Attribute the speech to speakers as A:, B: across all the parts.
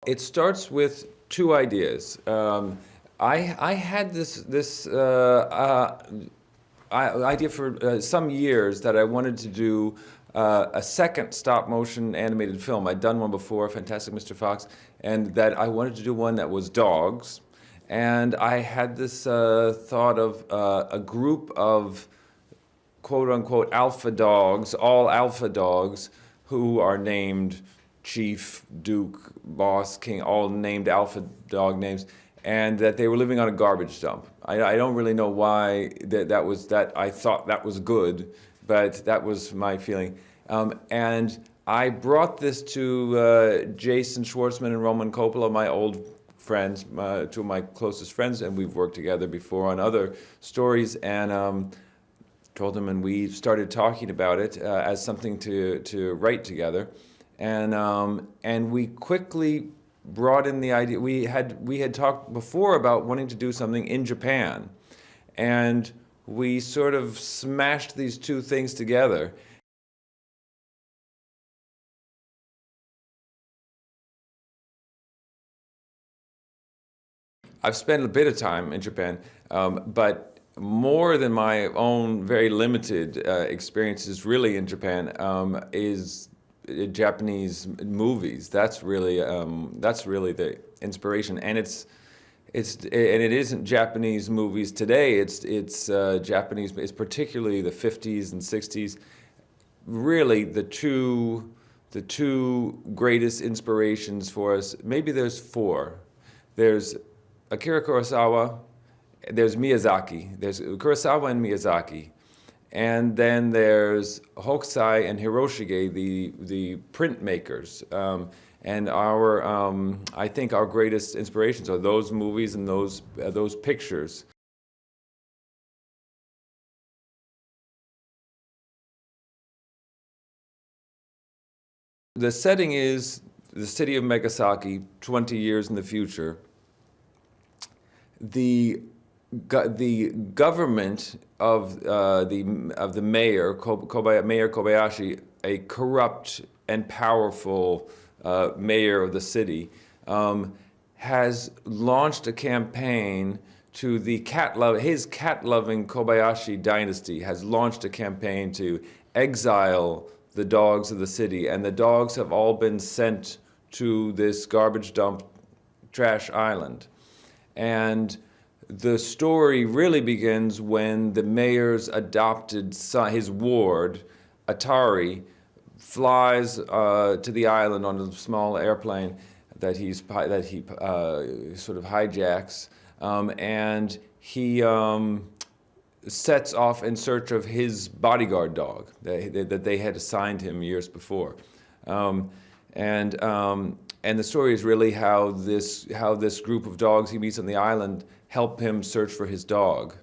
A: It starts with two ideas. I had this idea for some years that I wanted to do a second stop-motion animated film. I'd done one before, Fantastic Mr. Fox, and that I wanted to do one that was dogs. And I had this thought of a group of quote-unquote alpha dogs, all alpha dogs, who are named Chief, Duke, Boss, King, all named alpha dog names, and that they were living on a garbage dump. I don't really know why that I thought that was good, but that was my feeling. And I brought this to Jason Schwartzman and Roman Coppola, my old friends, two of my closest friends, and we've worked together before on other stories, and told them, and we started talking about it as something to write together. And we quickly brought in the idea. We had talked before about wanting to do something in Japan, and we sort of smashed these two things together. I've spent a bit of time in Japan, but more than my own very limited experiences really in Japan is Japanese movies. That's really the inspiration, and it isn't Japanese movies today. It's Japanese. It's particularly the 50s and 60s. Really, the two greatest inspirations for us. Maybe there's four. There's Akira Kurosawa. There's Miyazaki. There's Kurosawa and Miyazaki. And then there's Hokusai and Hiroshige, the printmakers. And I think our greatest inspirations are those movies and those pictures. The setting is the city of Megasaki, 20 years in the future. The government of the mayor, Mayor Kobayashi, a corrupt and powerful mayor of the city, has launched a campaign to his cat-loving Kobayashi dynasty has launched a campaign to exile the dogs of the city, and the dogs have all been sent to this garbage dump trash island. And the story really begins when the mayor's adopted son, his ward, Atari, flies to the island on a small airplane that he sort of hijacks, and he sets off in search of his bodyguard dog that they had assigned him years before. And the story is really how this group of dogs he meets on the island help him search for his dog.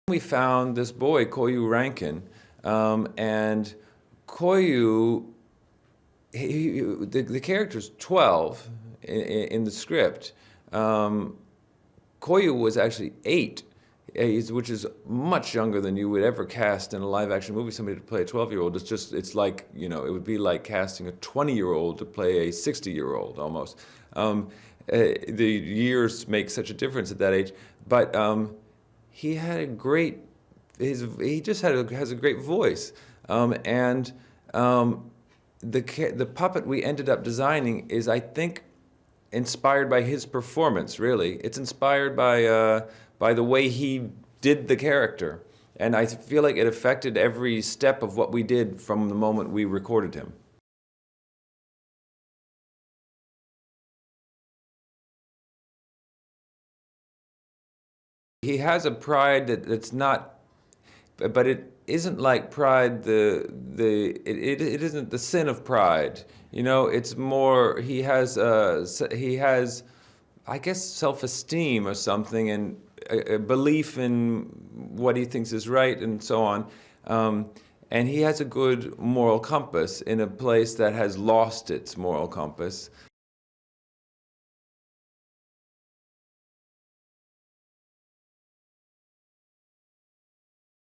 A: We found this boy, Koyu Rankin, and Koyu, the character's 12 in the script. Koyu was actually 8. Which is much younger than you would ever cast in a live-action movie. Somebody to play a 12-year-old. It's like, it would be like casting a 20-year-old to play a 60-year-old almost. The years make such a difference at that age. But he had a great, he just has a great voice. And the puppet we ended up designing is, I think, inspired by his performance. Really, it's inspired by the way he did the character. And I feel like it affected every step of what we did from the moment we recorded him. He has a pride that's not, but it isn't like pride, it isn't the sin of pride. It's more, he has, I guess, self-esteem or something, and a belief in what he thinks is right and so on. And he has a good moral compass in a place that has lost its moral compass.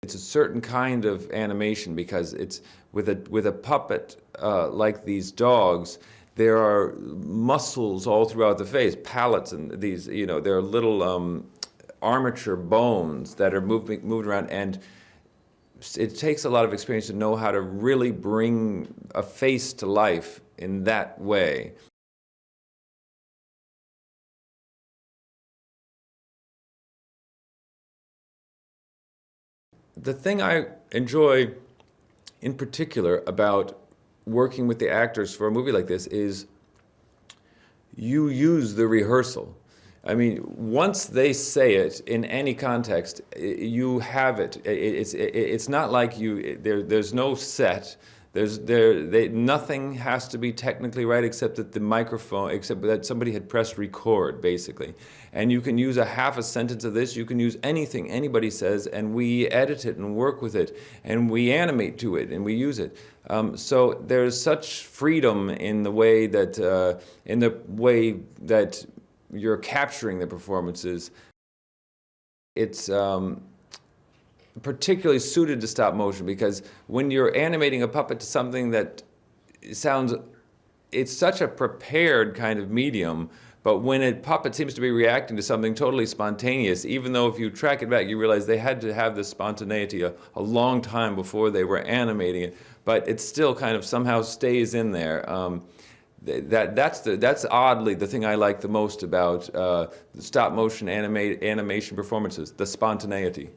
A: It's a certain kind of animation because it's with a puppet like these dogs. There are muscles all throughout the face, pallets, and these, you know, there are little armature bones that are moving around, and it takes a lot of experience to know how to really bring a face to life in that way. The thing I enjoy in particular about working with the actors for a movie like this is you use the rehearsal. I mean, once they say it in any context, you have it. It's not like there's no set. Nothing has to be technically right except that the microphone, except that somebody had pressed record, basically. And you can use a half a sentence of this, you can use anything anybody says, and we edit it and work with it, and we animate to it, and we use it. So there's such freedom in the way that, you're capturing the performances. It's particularly suited to stop motion because when you're animating a puppet to something that it's such a prepared kind of medium, but when a puppet seems to be reacting to something totally spontaneous, even though if you track it back, you realize they had to have this spontaneity a long time before they were animating it, but it still kind of somehow stays in there. That's oddly the thing I like the most about stop motion animation performances, the spontaneity.